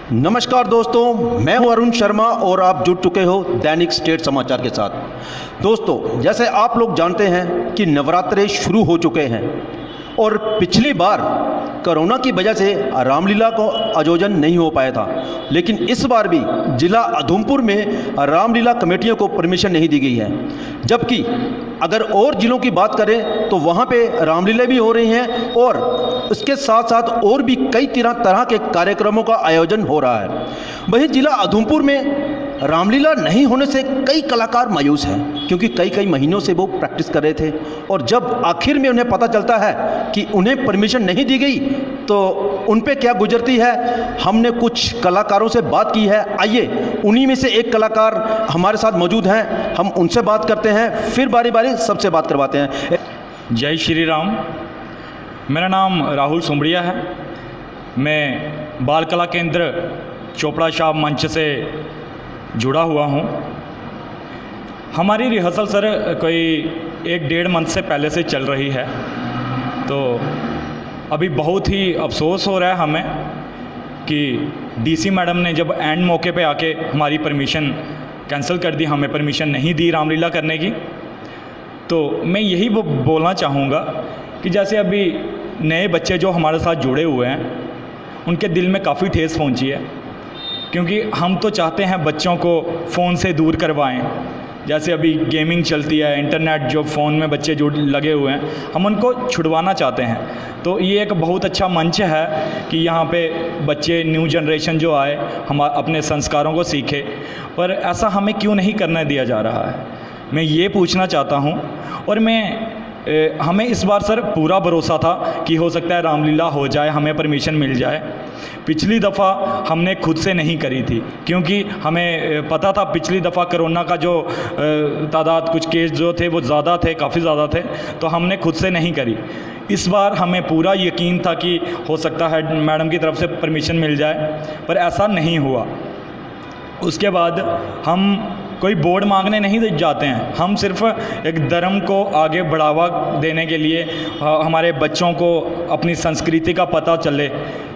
नमस्कार दोस्तों, मैं हूं अरुण शर्मा और आप जुड़ चुके हो दैनिक स्टेट समाचार के साथ। दोस्तों, जैसे आप लोग जानते हैं कि नवरात्रे शुरू हो चुके हैं और पिछली बार कोरोना की वजह से रामलीला को आयोजन नहीं हो पाया था, लेकिन इस बार भी जिला उधमपुर में रामलीला कमेटियों को परमिशन नहीं दी गई है। जबकि अगर और जिलों की बात करें तो वहाँ पे रामलीला भी हो रही हैं और इसके साथ साथ और भी कई तरह के कार्यक्रमों का आयोजन हो रहा है। वहीं जिला उधमपुर में रामलीला नहीं होने से कई कलाकार मायूस हैं, क्योंकि कई महीनों से वो प्रैक्टिस कर रहे थे और जब आखिर में उन्हें पता चलता है कि उन्हें परमिशन नहीं दी गई तो उन पे क्या गुजरती है। हमने कुछ कलाकारों से बात की है, आइए उन्हीं में से एक कलाकार हमारे साथ मौजूद हैं, हम उनसे बात करते हैं, फिर बारी बारी सबसे बात करवाते हैं। जय श्री राम। मेरा नाम राहुल सुमड़िया है। मैं बाल कला केंद्र चोपड़ा शाह मंच से जुड़ा हुआ हूँ। हमारी रिहर्सल सर कोई 1-1.5 मंथ से पहले से चल रही है, तो अभी बहुत ही अफसोस हो रहा है हमें कि डीसी मैडम ने जब एंड मौके पे आके हमारी परमिशन कैंसिल कर दी, हमें परमिशन नहीं दी रामलीला करने की। तो मैं यही बोलना चाहूँगा कि जैसे अभी नए बच्चे जो हमारे साथ जुड़े हुए हैं उनके दिल में काफ़ी ठेस पहुँची है, क्योंकि हम तो चाहते हैं बच्चों को फ़ोन से दूर करवाएं। जैसे अभी गेमिंग चलती है, इंटरनेट जो फ़ोन में बच्चे जुड़ लगे हुए हैं, हम उनको छुड़वाना चाहते हैं। तो ये एक बहुत अच्छा मंच है कि यहाँ पे बच्चे न्यू जनरेशन जो आए हम अपने संस्कारों को सीखे, पर ऐसा हमें क्यों नहीं करने दिया जा रहा है, मैं ये पूछना चाहता हूँ। और हमें इस बार सर पूरा भरोसा था कि हो सकता है रामलीला हो जाए, हमें परमिशन मिल जाए। पिछली दफ़ा हमने खुद से नहीं करी थी, क्योंकि हमें पता था पिछली दफ़ा कोरोना का जो तादाद, कुछ केस जो थे वो ज़्यादा थे, काफ़ी ज़्यादा थे, तो हमने खुद से नहीं करी। इस बार हमें पूरा यकीन था कि हो सकता है मैडम की तरफ से परमिशन मिल जाए, पर ऐसा नहीं हुआ। उसके बाद हम कोई बोर्ड मांगने नहीं जाते हैं, हम सिर्फ एक धर्म को आगे बढ़ावा देने के लिए, हमारे बच्चों को अपनी संस्कृति का पता चले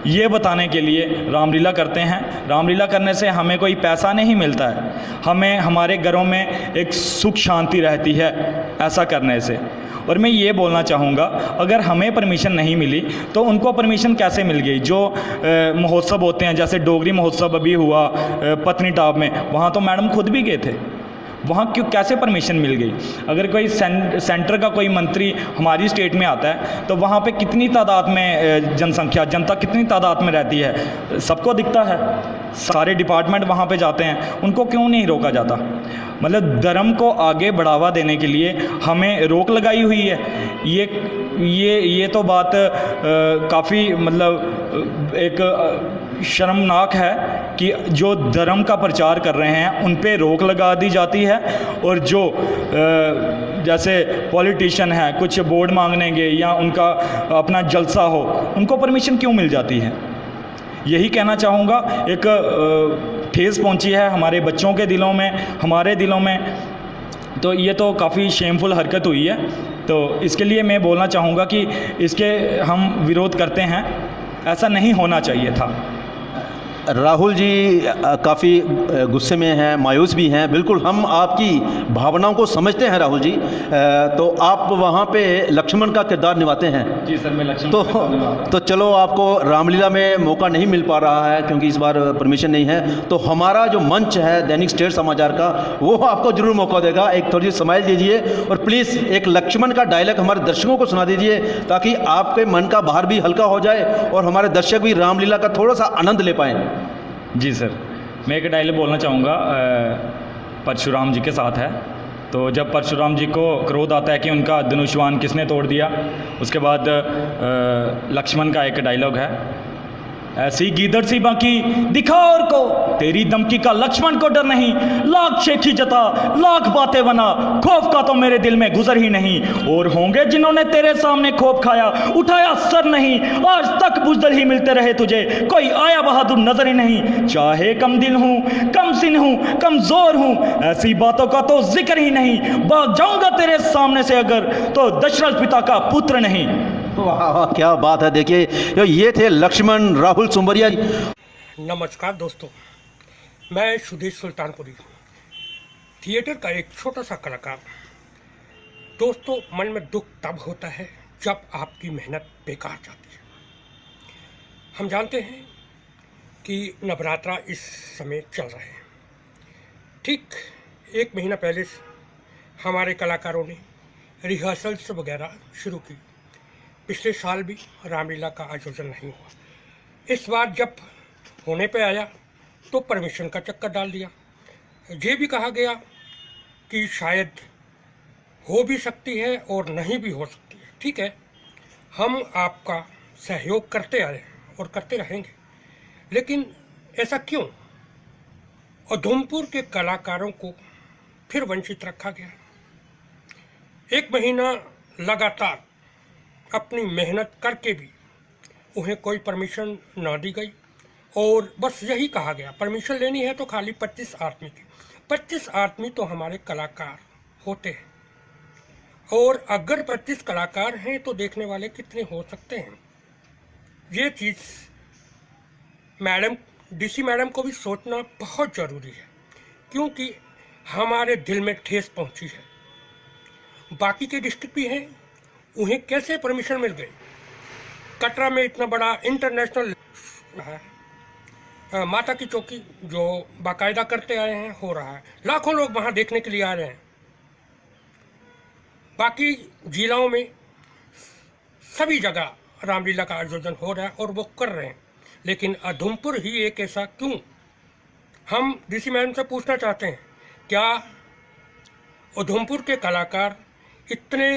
ये बताने के लिए रामलीला करते हैं। रामलीला करने से हमें कोई पैसा नहीं मिलता है, हमें हमारे घरों में एक सुख शांति रहती है ऐसा करने से। और मैं ये बोलना चाहूँगा, अगर हमें परमिशन नहीं मिली तो उनको परमिशन कैसे मिल गई। जो महोत्सव होते हैं, जैसे डोगरी महोत्सव अभी हुआ पत्नीटॉप में, वहाँ तो मैडम खुद भी गए थे, वहाँ क्यों कैसे परमिशन मिल गई। अगर कोई सेंटर का कोई मंत्री हमारी स्टेट में आता है तो वहाँ पे कितनी तादाद में जनता कितनी तादाद में रहती है, सबको दिखता है, सारे डिपार्टमेंट वहाँ पे जाते हैं, उनको क्यों नहीं रोका जाता। मतलब धर्म को आगे बढ़ावा देने के लिए हमें रोक लगाई हुई है। ये तो बात काफ़ी मतलब एक शर्मनाक है कि जो धर्म का प्रचार कर रहे हैं उन पे रोक लगा दी जाती है, और जो जैसे पॉलिटिशियन है कुछ बोर्ड मांगने गए या उनका अपना जलसा हो, उनको परमिशन क्यों मिल जाती है। यही कहना चाहूँगा, एक ठेस पहुँची है हमारे बच्चों के दिलों में, हमारे दिलों में, तो ये तो काफ़ी शेमफुल हरकत हुई है। तो इसके लिए मैं बोलना चाहूँगा कि इसके हम विरोध करते हैं, ऐसा नहीं होना चाहिए था। राहुल जी काफ़ी गुस्से में हैं, मायूस भी हैं। बिल्कुल हम आपकी भावनाओं को समझते हैं राहुल जी। तो आप वहाँ पे लक्ष्मण का किरदार निभाते हैं। जी सर, मैं लक्ष्मण तो चलो, आपको रामलीला में मौका नहीं मिल पा रहा है क्योंकि इस बार परमिशन नहीं है, तो हमारा जो मंच है दैनिक स्टेट समाचार का, वो आपको ज़रूर मौका देगा। एक थोड़ी सी स्माइल दीजिए और प्लीज़ एक लक्ष्मण का डायलॉग हमारे दर्शकों को सुना दीजिए, ताकि आपके मन का भार भी हल्का हो जाए और हमारे दर्शक भी रामलीला का थोड़ा सा आनंद ले पाएँ। जी सर, मैं एक डायलॉग बोलना चाहूँगा, परशुराम जी के साथ है। तो जब परशुराम जी को क्रोध आता है कि उनका धनुष्वान किसने तोड़ दिया, उसके बाद लक्ष्मण का एक डायलॉग है, ऐसी गीदड़ सी बाकी दिखा और को, तेरी धमकी का लक्ष्मण को डर नहीं, लाख शेखी जता लाख बातें बना, खौफ का तो मेरे दिल में गुजर ही नहीं। और होंगे जिन्होंने तेरे सामने खौफ खाया, उठाया सर नहीं, आज तक बुजदल ही मिलते रहे तुझे, कोई आया बहादुर नजर ही नहीं। चाहे कम दिल हूँ, कम सिन हूँ, कमजोर हूँ, ऐसी बातों का तो जिक्र ही नहीं, भाग जाऊंगा तेरे सामने से अगर तो दशरथ पिता का पुत्र नहीं। वाह वाह, क्या बात है। देखिए, ये थे लक्ष्मण राहुल सुमरिया। नमस्कार दोस्तों, मैं सुदेश सुल्तानपुरी, थिएटर का एक छोटा सा कलाकार। दोस्तों, मन में दुख तब होता है जब आपकी मेहनत बेकार जाती है। हम जानते हैं कि नवरात्रा इस समय चल रहे हैं। ठीक 1 महीना पहले से हमारे कलाकारों ने रिहर्सल्स वगैरह शुरू की। पिछले साल भी रामलीला का आयोजन नहीं हुआ। इस बार जब होने पे आया तो परमिशन का चक्कर डाल दिया। ये भी कहा गया कि शायद हो भी सकती है और नहीं भी हो सकती है। ठीक है, हम आपका सहयोग करते आए हैं और करते रहेंगे, लेकिन ऐसा क्यों? उधमपुर के कलाकारों को फिर वंचित रखा गया। 1 महीना लगातार अपनी मेहनत करके भी उन्हें कोई परमिशन ना दी गई और बस यही कहा गया परमिशन लेनी है तो खाली 25 आदमी की। 25 आदमी तो हमारे कलाकार होते हैं और अगर 25 कलाकार हैं तो देखने वाले कितने हो सकते हैं? ये चीज़ मैडम, डीसी मैडम को भी सोचना बहुत ज़रूरी है, क्योंकि हमारे दिल में ठेस पहुंची है। बाकी के डिस्ट्रिक्ट भी हैं, उन्हें कैसे परमिशन मिल गई? कटरा में इतना बड़ा इंटरनेशनल है, माता की चौकी जो बाकायदा करते आए हैं, हो रहा है। लाखों लोग वहाँ देखने के लिए आ रहे हैं। बाकी जिलों में सभी जगह रामलीला का आयोजन हो रहा है और वो कर रहे हैं, लेकिन उधमपुर ही एक ऐसा क्यों? हम डीसी मैडम से पूछना चाहते हैं, क्या उधमपुर के कलाकार इतने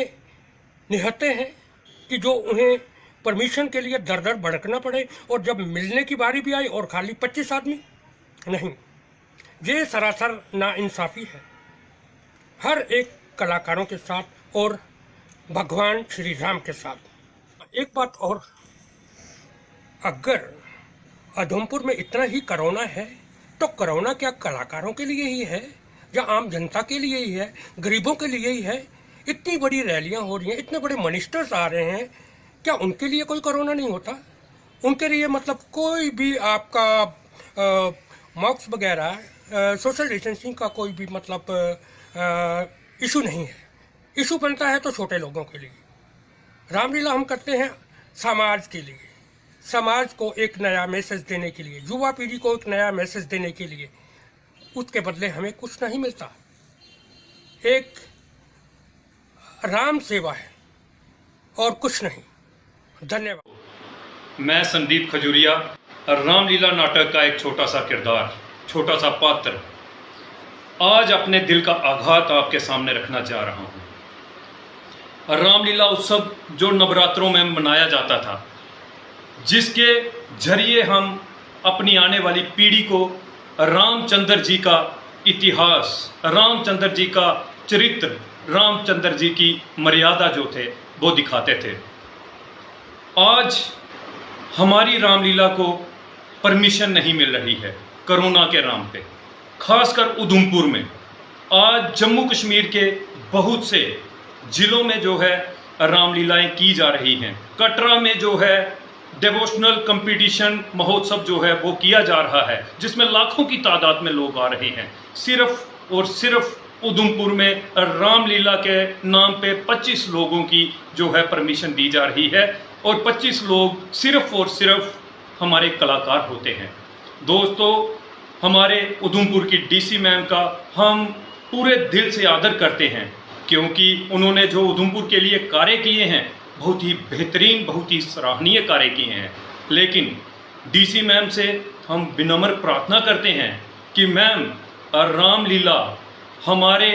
निहत्थे हैं कि जो उन्हें परमिशन के लिए दर दर भड़कना पड़े और जब मिलने की बारी भी आई और खाली 25 आदमी? नहीं, ये सरासर नाइंसाफ़ी है हर एक कलाकारों के साथ और भगवान श्री राम के साथ। एक बात और, अगर उधमपुर में इतना ही कोरोना है तो कोरोना क्या कलाकारों के लिए ही है या आम जनता के लिए ही है, गरीबों के लिए ही है? इतनी बड़ी रैलियां हो रही हैं, इतने बड़े मिनिस्टर्स आ रहे हैं, क्या उनके लिए कोई कोरोना नहीं होता? उनके लिए मतलब कोई भी आपका मास्क वगैरह, सोशल डिस्टेंसिंग का कोई भी मतलब इशू नहीं है। इशू बनता है तो छोटे लोगों के लिए। रामलीला हम करते हैं समाज के लिए, समाज को एक नया मैसेज देने के लिए, युवा पीढ़ी को एक नया मैसेज देने के लिए। उसके बदले हमें कुछ नहीं मिलता। एक राम सेवा है और कुछ नहीं। धन्यवाद। मैं संदीप खजूरिया, रामलीला नाटक का एक छोटा सा किरदार, छोटा सा पात्र, आज अपने दिल का आघात आपके सामने रखना चाह रहा हूँ। रामलीला उत्सव जो नवरात्रों में मनाया जाता था, जिसके जरिए हम अपनी आने वाली पीढ़ी को रामचंद्र जी का इतिहास, रामचंद्र जी का चरित्र, रामचंद्र जी की मर्यादा जो थे वो दिखाते थे। आज हमारी रामलीला को परमिशन नहीं मिल रही है कोरोना के नाम पे, खासकर उधमपुर में। आज जम्मू कश्मीर के बहुत से ज़िलों में जो है रामलीलाएं की जा रही हैं। कटरा में जो है डिवोशनल कंपटीशन महोत्सव जो है वो किया जा रहा है, जिसमें लाखों की तादाद में लोग आ रहे हैं। सिर्फ और सिर्फ उधमपुर में रामलीला के नाम पे 25 लोगों की जो है परमिशन दी जा रही है और 25 लोग सिर्फ और सिर्फ हमारे कलाकार होते हैं। दोस्तों, हमारे उधमपुर की डीसी मैम का हम पूरे दिल से आदर करते हैं, क्योंकि उन्होंने जो उधमपुर के लिए कार्य किए हैं बहुत ही बेहतरीन, बहुत ही सराहनीय कार्य किए हैं। लेकिन डीसी मैम से हम विनम्र प्रार्थना करते हैं कि मैम, रामलीला हमारे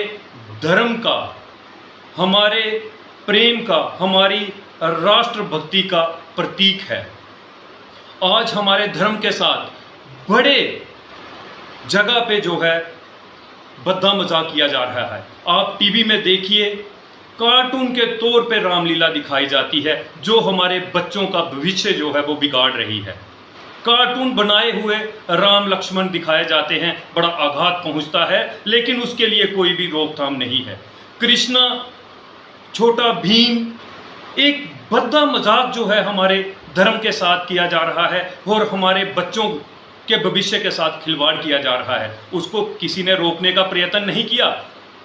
धर्म का, हमारे प्रेम का, हमारी राष्ट्रभक्ति का प्रतीक है। आज हमारे धर्म के साथ बड़े जगह पे जो है बद्दा मजाक किया जा रहा है। आप टीवी में देखिए, कार्टून के तौर पे रामलीला दिखाई जाती है, जो हमारे बच्चों का भविष्य जो है वो बिगाड़ रही है। कार्टून बनाए हुए राम लक्ष्मण दिखाए जाते हैं, बड़ा आघात पहुंचता है, लेकिन उसके लिए कोई भी रोकथाम नहीं है। कृष्णा, छोटा भीम, एक बद्दा मजाक जो है हमारे धर्म के साथ किया जा रहा है और हमारे बच्चों के भविष्य के साथ खिलवाड़ किया जा रहा है, उसको किसी ने रोकने का प्रयत्न नहीं किया।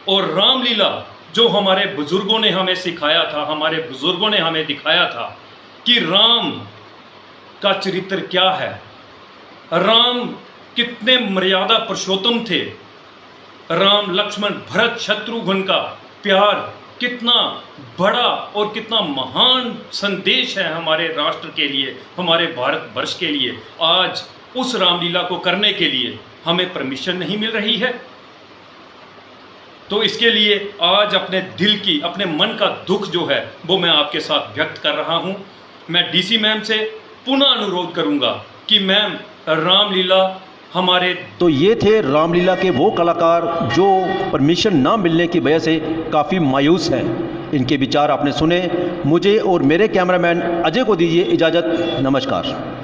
और रामलीला जो हमारे बुजुर्गों ने हमें सिखाया था, हमारे बुजुर्गों ने हमें दिखाया था कि राम का चरित्र क्या है, राम कितने मर्यादा पुरुषोत्तम थे, राम लक्ष्मण भरत शत्रुघ्न का प्यार कितना बड़ा और कितना महान संदेश है हमारे राष्ट्र के लिए, हमारे भारतवर्ष के लिए। आज उस रामलीला को करने के लिए हमें परमिशन नहीं मिल रही है। तो इसके लिए आज अपने दिल की, अपने मन का दुख जो है वो मैं आपके साथ व्यक्त कर रहा हूं। मैं डीसी मैम से पुनः अनुरोध करूंगा कि मैम रामलीला हमारे तो ये थे रामलीला के वो कलाकार जो परमिशन ना मिलने की वजह से काफ़ी मायूस हैं। इनके विचार आपने सुने। मुझे और मेरे कैमरामैन अजय को दीजिए इजाज़त। नमस्कार।